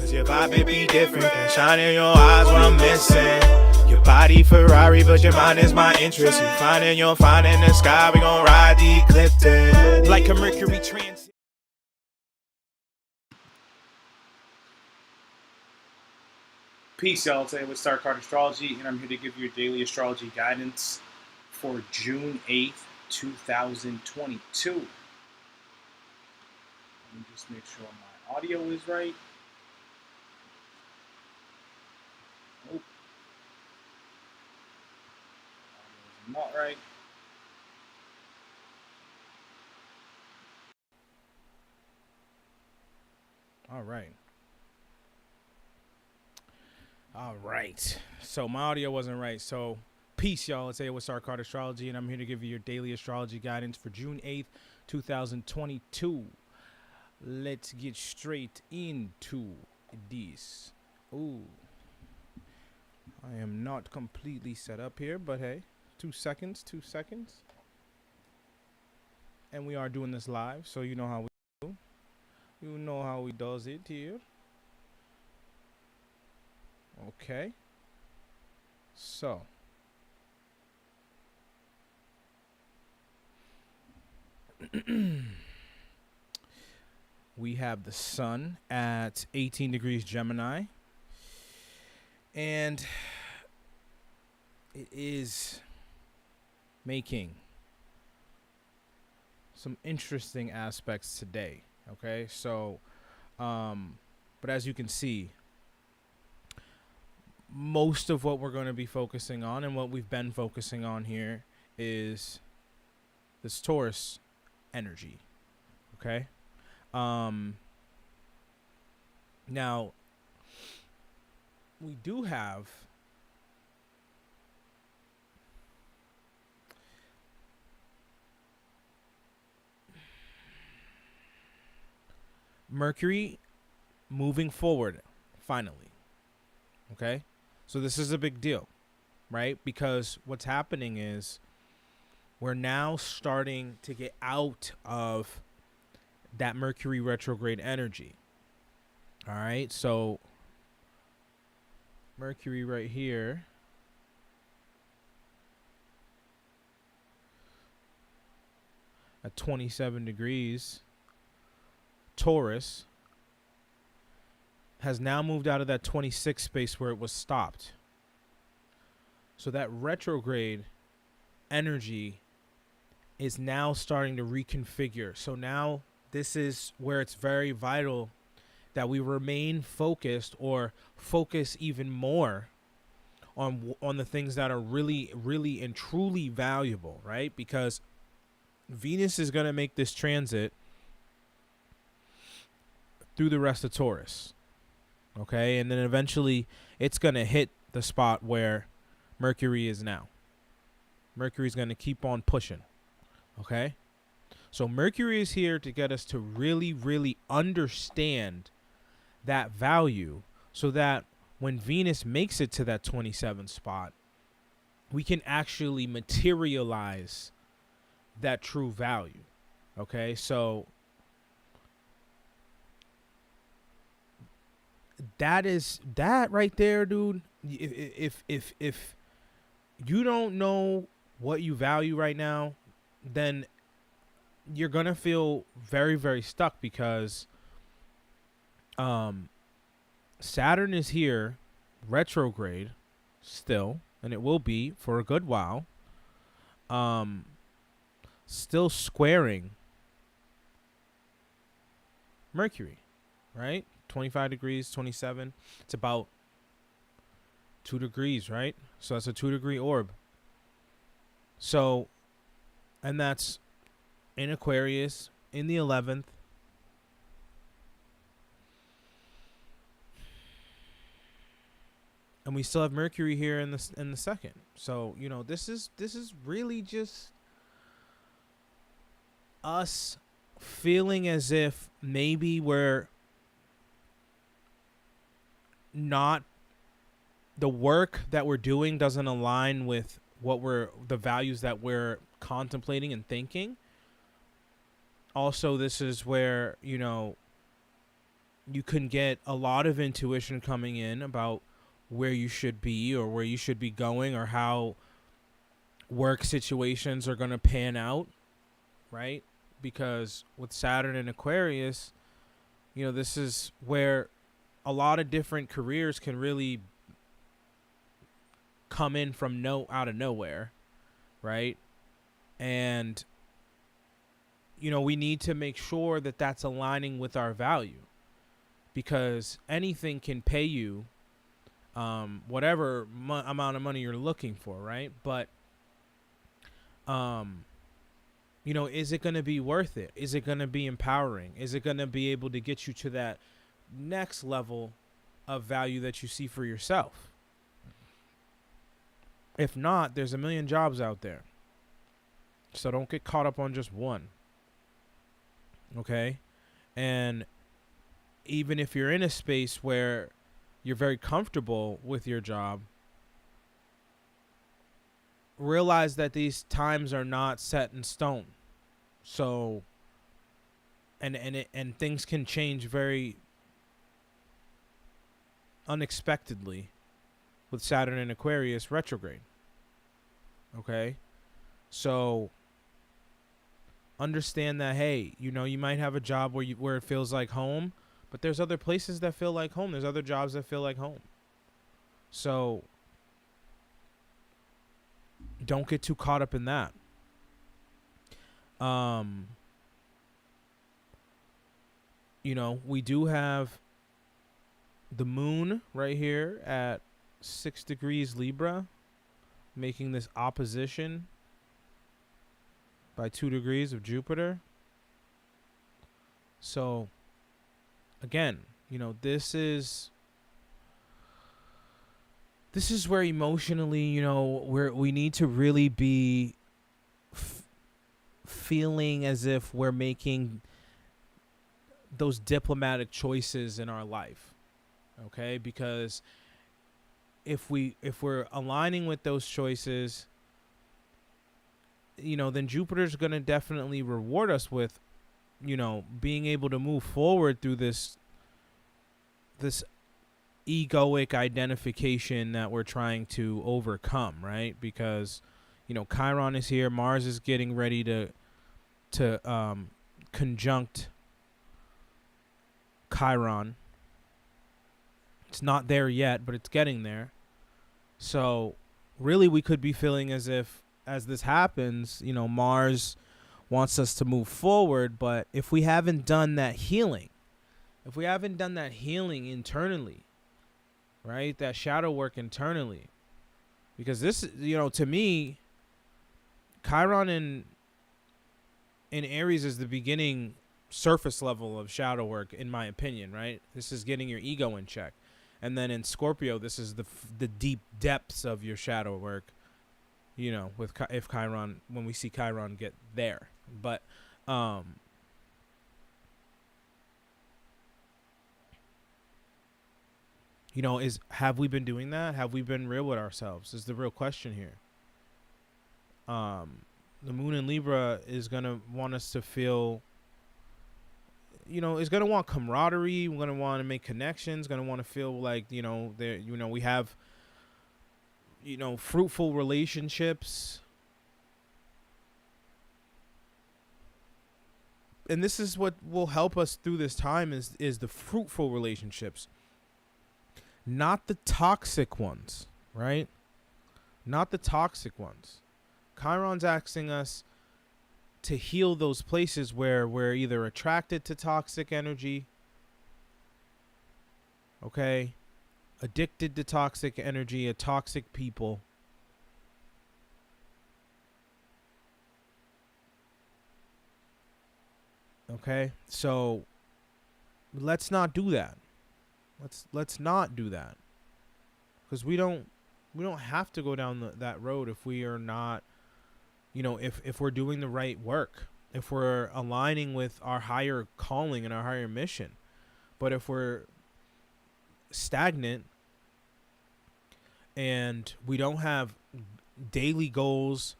Cause your vibe, it be different. Can shine in your eyes what I'm missing. Your body Ferrari, but your mind is my interest. You finding your find in the sky, we gon' ride the eclipse. Like a Mercury transit. Peace, y'all. Today with Star Card Astrology, and I'm here to give you your daily astrology guidance for June 8th, 2022. Let me just make sure my audio is right. Nope. Audio is not right. All right. So my audio wasn't right. So peace, y'all. It's with Star Card Astrology, and I'm here to give you your daily astrology guidance for June 8th, 2022. Let's get straight into this. Ooh. I am not completely set up here, but hey, 2 seconds. And we are doing this live, so you know how we do. You know how we does it here. Okay. So. We have the sun at 18 degrees Gemini. And it is making some interesting aspects today. Okay. So, but as you can see, most of what we're going to be focusing on and what we've been focusing on here is this Taurus energy. Okay. Now we do have Mercury moving forward finally. Okay. So this is a big deal, right? Because what's happening is we're now starting to get out of that Mercury retrograde energy. All right. So Mercury right here at 27 degrees Taurus has now moved out of that 26 space where it was stopped. So that retrograde energy is now starting to reconfigure. So now this is where it's very vital that we remain focused, or focus even more on the things that are really, really and truly valuable, right? Because Venus is going to make this transit through the rest of Taurus. Okay, and then eventually it's going to hit the spot where Mercury is now. Mercury's going to keep on pushing. Okay, so Mercury is here to get us to really, really understand that value, so that when Venus makes it to that 27 spot, we can actually materialize that true value. Okay, so that right there, dude. If you don't know what you value right now, then you're gonna feel very, very stuck, because Saturn is here retrograde still, and it will be for a good while, still squaring Mercury, right? 25 degrees, 27. It's about 2 degrees, right? So that's a 2-degree orb. So, and that's in Aquarius in the 11th. And we still have Mercury here in the second. So, you know, this is really just us feeling as if maybe we're not, the work that we're doing doesn't align with what the values that we're contemplating and thinking. Also, this is where, you know, you can get a lot of intuition coming in about where you should be or where you should be going or how work situations are going to pan out, right? Because with Saturn and Aquarius, this is where a lot of different careers can really come in from out of nowhere, right? And we need to make sure that that's aligning with our value, because anything can pay you whatever amount of money you're looking for, right? But is it going to be worth it? Is it going to be empowering? Is it going to be able to get you to that next level of value that you see for yourself? If not, there's a million jobs out there. So don't get caught up on just one. Okay? And even if you're in a space where you're very comfortable with your job, realize that these times are not set in stone. So and things can change very unexpectedly with Saturn and Aquarius retrograde. Okay? So understand that, hey, you might have a job where it feels like home, but there's other places that feel like home. There's other jobs that feel like home. So don't get too caught up in that. We do have the moon right here at 6 degrees Libra, making this opposition by 2 degrees of Jupiter. So again, this is where emotionally, where we need to really be feeling as if we're making those diplomatic choices in our life. Okay? Because if we're aligning with those choices, then Jupiter's going to definitely reward us with, being able to move forward through this egoic identification that we're trying to overcome, right? Because, Chiron is here, Mars is getting ready to conjunct Chiron. It's not there yet, but it's getting there. So really we could be feeling as if, as this happens, Mars wants us to move forward, but if we haven't done that healing, internally, right, that shadow work internally, because this, to me, Chiron in Aries is the beginning surface level of shadow work, in my opinion, right? This is getting your ego in check. And then in Scorpio, this is the deep depths of your shadow work, with if Chiron, when we see Chiron get there. But have we been doing that? Have we been real with ourselves? Is the real question here. The moon in Libra is gonna want us to feel, is gonna want camaraderie. We're gonna want to make connections. Gonna want to feel like there, we have, fruitful relationships. And this is what will help us through this time is the fruitful relationships, not the toxic ones, right? Not the toxic ones. Chiron's asking us to heal those places where we're either attracted to toxic energy, okay, addicted to toxic energy, toxic people. Okay, so let's not do that. Let's not do that, because we don't have to go down that road if we are not, if we're doing the right work, if we're aligning with our higher calling and our higher mission. But if we're stagnant and we don't have daily goals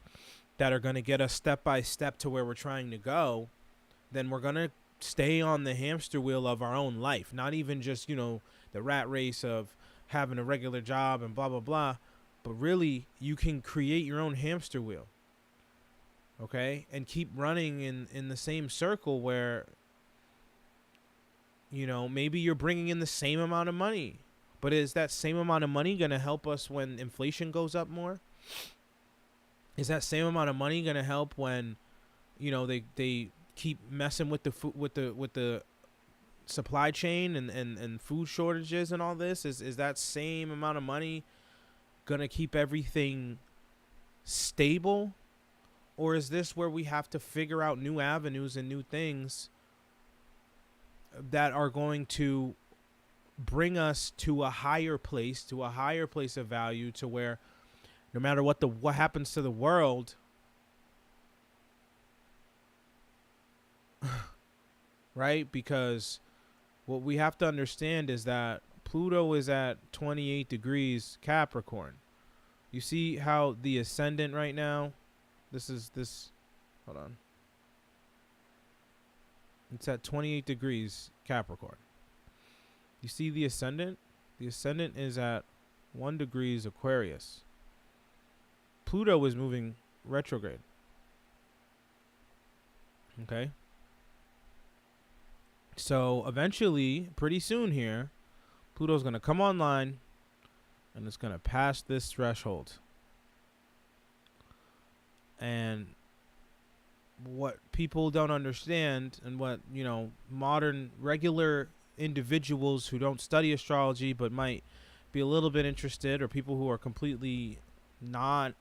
that are going to get us step by step to where we're trying to go, then we're going to stay on the hamster wheel of our own life, not even just, the rat race of having a regular job and blah, blah, blah, but really you can create your own hamster wheel. Okay. And keep running in the same circle where, maybe you're bringing in the same amount of money, but is that same amount of money going to help us when inflation goes up more? Is that same amount of money going to help when, they keep messing with the with the supply chain and food shortages and all this? Is that same amount of money going to keep everything stable? Or is this where we have to figure out new avenues and new things that are going to bring us to a higher place of value, to where no matter what happens to the world, right? Because what we have to understand is that Pluto is at 28 degrees Capricorn. You see how the ascendant right now, hold on. It's at 28 degrees Capricorn. You see the ascendant? The ascendant is at 1 degrees Aquarius. Pluto is moving retrograde. Okay? So eventually, pretty soon here, Pluto's going to come online and it's going to pass this threshold. And what people don't understand, and what, modern regular individuals who don't study astrology but might be a little bit interested, or people who are completely not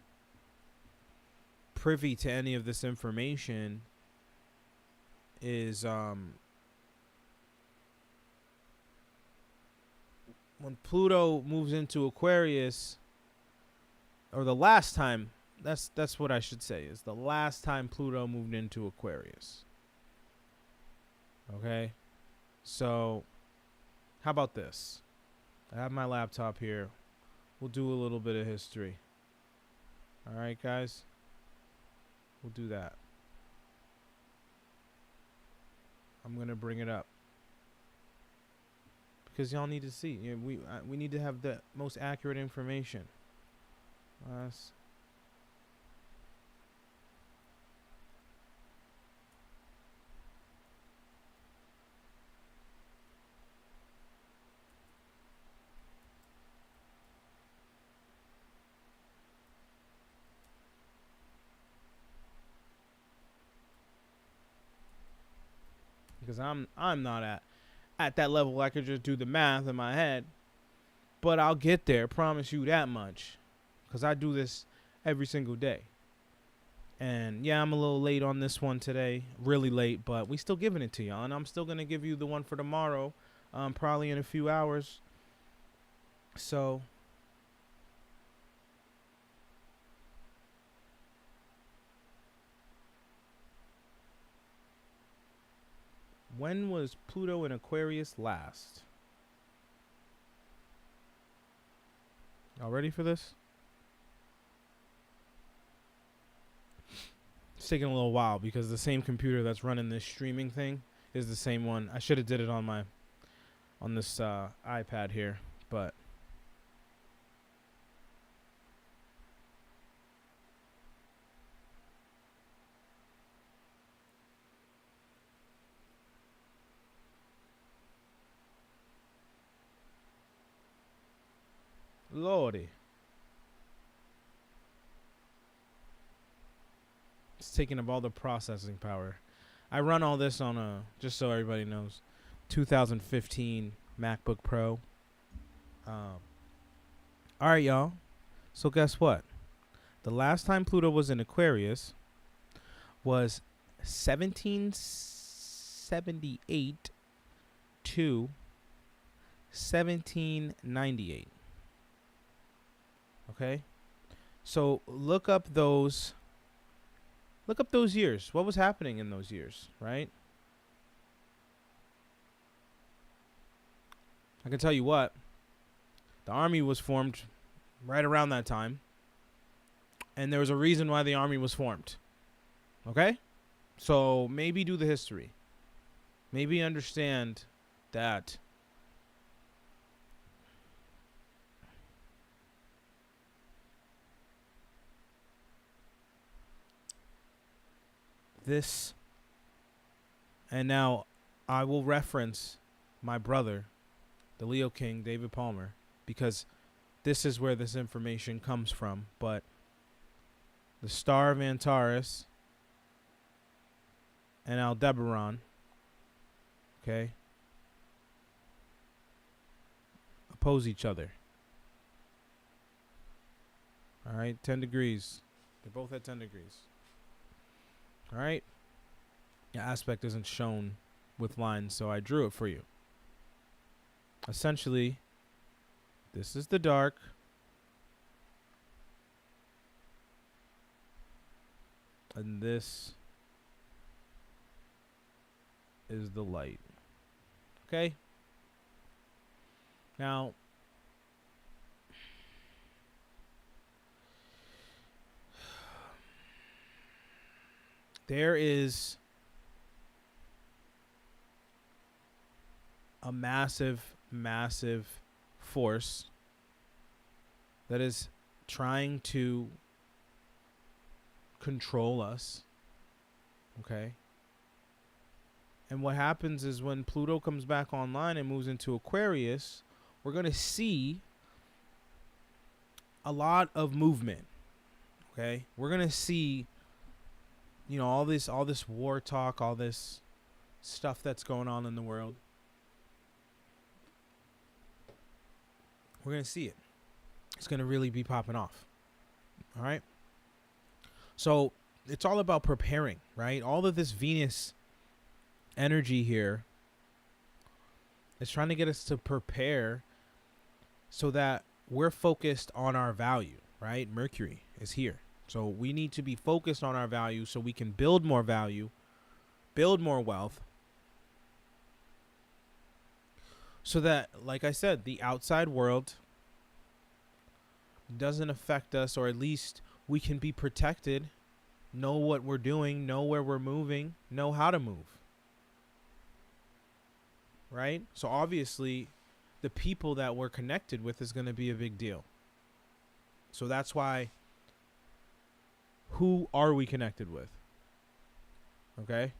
privy to any of this information, is when Pluto moves into Aquarius, or the last time, that's what I should say, is the last time Pluto moved into Aquarius. Okay? So, how about this? I have my laptop here. We'll do a little bit of history. All right, guys? We'll do that. I'm going to bring it up, because y'all need to see. We need to have the most accurate information. Because I'm not at that level. I could just do the math in my head, but I'll get there. Promise you that much, because I do this every single day. And yeah, I'm a little late on this one today, really late, but we still giving it to y'all, and I'm still gonna give you the one for tomorrow, probably in a few hours. So when was Pluto in Aquarius last? Y'all ready for this? It's taking a little while because the same computer that's running this streaming thing is the same one. I should have did it on this iPad here, but Lordy. It's taking up all the processing power. I run all this on just so everybody knows, 2015 MacBook Pro. All right, y'all. So guess what? The last time Pluto was in Aquarius was 1778 to 1798. Okay? So look up those years. What was happening in those years, right? I can tell you what. The army was formed right around that time. And there was a reason why the army was formed. Okay? So maybe do the history. maybe understand that this, and now I will reference my brother, the Leo King, David Palmer, because this is where this information comes from. But the star of Antares and Aldebaran, okay, oppose each other. All right, 10 degrees. They're both at 10 degrees. All right. The aspect isn't shown with lines, so I drew it for you. Essentially, this is the dark. And this is the light. Okay? Now, there is a massive, massive force that is trying to control us. Okay? And what happens is when Pluto comes back online and moves into Aquarius, we're going to see a lot of movement. Okay? We're going to see, you know, all this war talk, all this stuff that's going on in the world. We're going to see it. It's going to really be popping off. All right? So it's all about preparing, right? All of this Venus energy here is trying to get us to prepare so that we're focused on our value, right? Mercury is here. So we need to be focused on our value so we can build more value, build more wealth, so that, like I said, the outside world doesn't affect us, or at least we can be protected, know what we're doing, know where we're moving, know how to move. Right? So obviously, the people that we're connected with is going to be a big deal. So that's why, who are we connected with? Okay?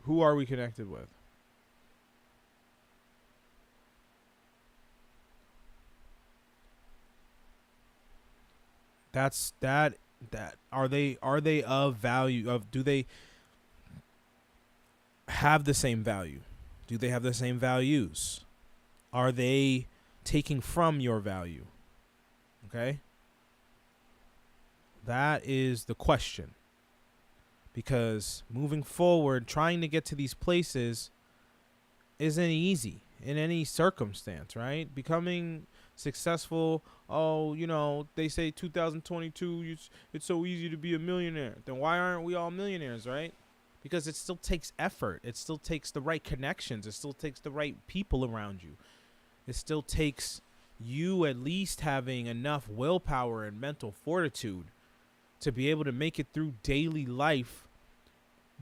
Who are we connected with? That are they of value? Do they have the same value? Do they have the same values? Are they taking from your value? Okay? That is the question. Because moving forward, trying to get to these places isn't easy in any circumstance, right? Becoming successful, they say 2022, it's so easy to be a millionaire. Then why aren't we all millionaires, right? Because it still takes effort. It still takes the right connections. It still takes the right people around you. It still takes you at least having enough willpower and mental fortitude to be able to make it through daily life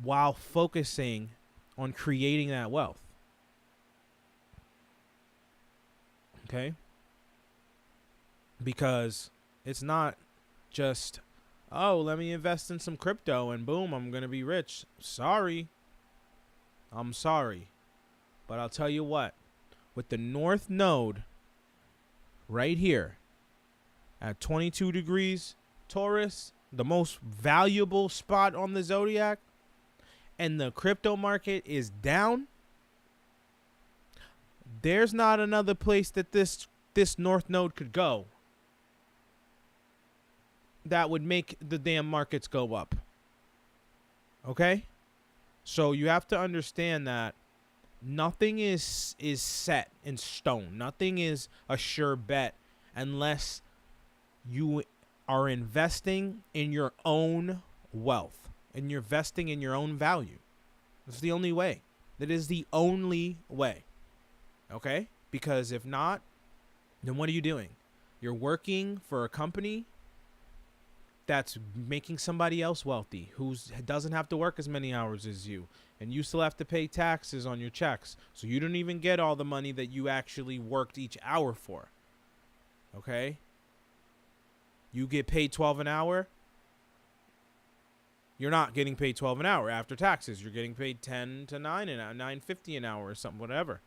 while focusing on creating that wealth. Okay? Because it's not just, oh, let me invest in some crypto and boom, I'm going to be rich. Sorry. I'm sorry. But I'll tell you what, with the North Node right here at 22 degrees Taurus, the most valuable spot on the zodiac, and the crypto market is down, there's not another place that this North Node could go that would make the damn markets go up. Okay? So you have to understand that nothing is set in stone. Nothing is a sure bet unless you are investing in your own wealth and you're investing in your own value. That's the only way. That is the only way. Okay? Because if not, then what are you doing? You're working for a company that's making somebody else wealthy who doesn't have to work as many hours as you. and you still have to pay taxes on your checks. So you don't even get all the money that you actually worked each hour for. Okay? You get paid 12 an hour. You're not getting paid 12 an hour after taxes. You're getting paid 10 to 9 and 9.50 an hour or something, whatever.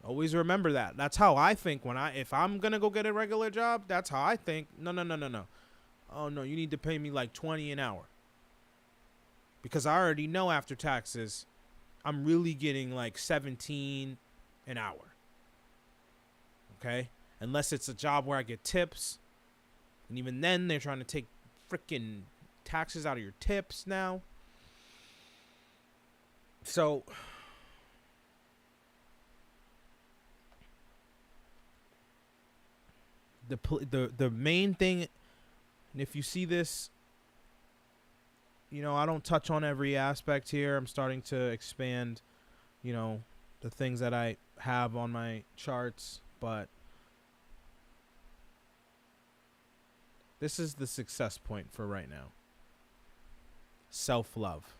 Always remember that. That's how I think if I'm going to go get a regular job, that's how I think. No. Oh no, you need to pay me like 20 an hour. Because I already know after taxes, I'm really getting like 17 an hour. Okay? Unless it's a job where I get tips. And even then, they're trying to take freaking taxes out of your tips now. So the main thing, and if you see this, I don't touch on every aspect here. I'm starting to expand, the things that I have on my charts, but this is the success point for right now. Self-love.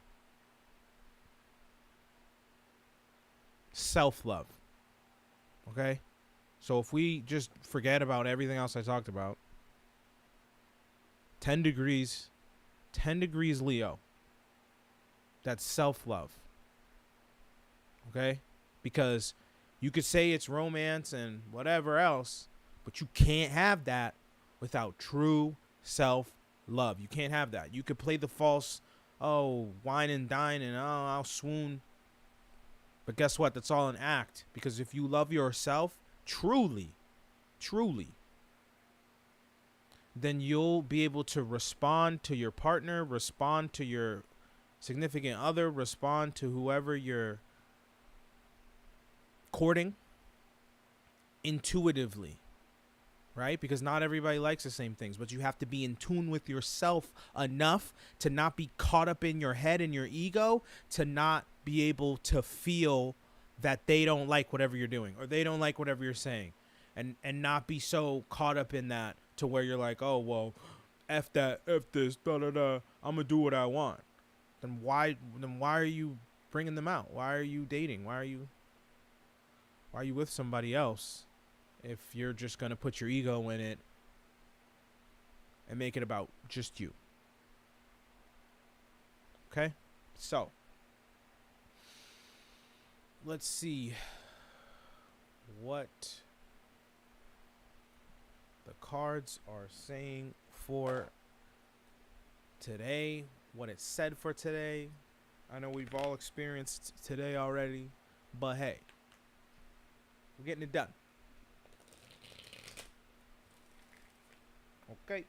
Self-love. Okay? So if we just forget about everything else I talked about, 10 degrees Leo. That's self-love. Okay? Because you could say it's romance and whatever else, but you can't have that without true self-love. You can't have that. You could play the false, wine and dine and I'll swoon. But guess what? That's all an act. Because if you love yourself truly, then you'll be able to respond to your partner, respond to your significant other, respond to whoever you're courting intuitively. Right? Because not everybody likes the same things, but you have to be in tune with yourself enough to not be caught up in your head and your ego, to not be able to feel that they don't like whatever you're doing or they don't like whatever you're saying, and not be so caught up in that to where you're like, oh, well, F that, F this, I'm going to do what I want. Then why are you bringing them out? Why are you dating? Why are you with somebody else? If you're just going to put your ego in it and make it about just you. Okay? So, let's see what the cards are saying for today, what it said for today. I know we've all experienced today already, but hey, we're getting it done. Okay.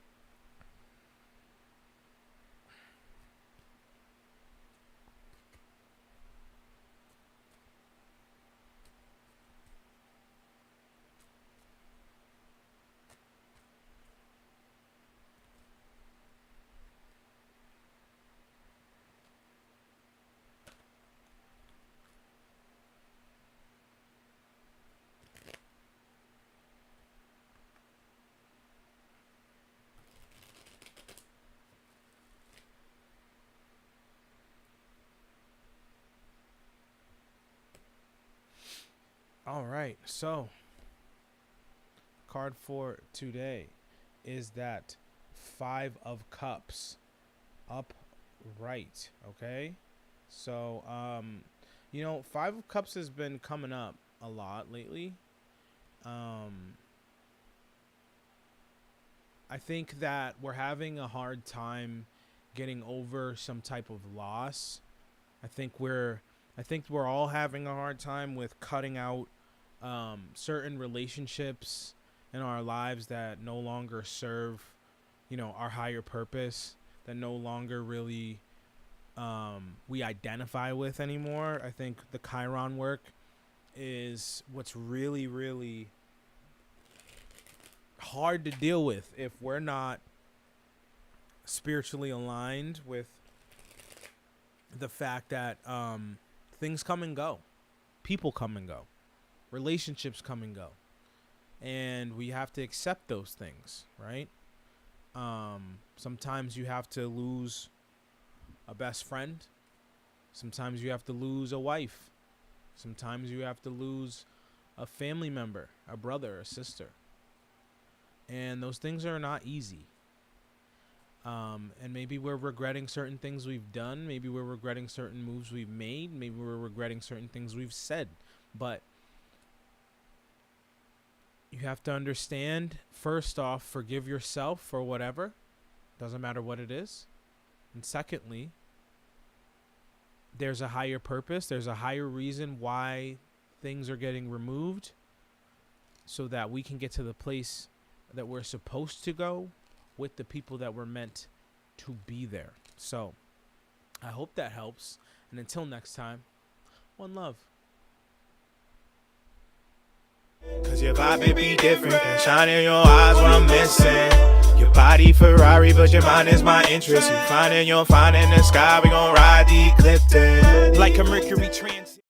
All right, so card for today is that 5 of Cups upright. Okay, so 5 of Cups has been coming up a lot lately. I think that we're having a hard time getting over some type of loss. I think we're all having a hard time with cutting out certain relationships in our lives that no longer serve, our higher purpose, that no longer really we identify with anymore. I think the Chiron work is what's really, really hard to deal with if we're not spiritually aligned with the fact that things come and go, people come and go, relationships come and go, and we have to accept those things, right? Sometimes you have to lose a best friend, Sometimes you have to lose a wife. Sometimes you have to lose a family member, a brother, a sister. And those things are not easy. And maybe we're regretting certain things we've done. Maybe we're regretting certain moves we've made. Maybe we're regretting certain things we've said. But you have to understand, first off, forgive yourself for whatever. Doesn't matter what it is. And secondly, there's a higher purpose. There's a higher reason why things are getting removed, so that we can get to the place that we're supposed to go with the people that were meant to be there. So I hope that helps. And until next time, one love. Cause your vibe may be different than shine in your eyes what I'm missing. Your body Ferrari, but your mind is my interest. You find in the sky, we gon' ride the eclipse like a Mercury transit.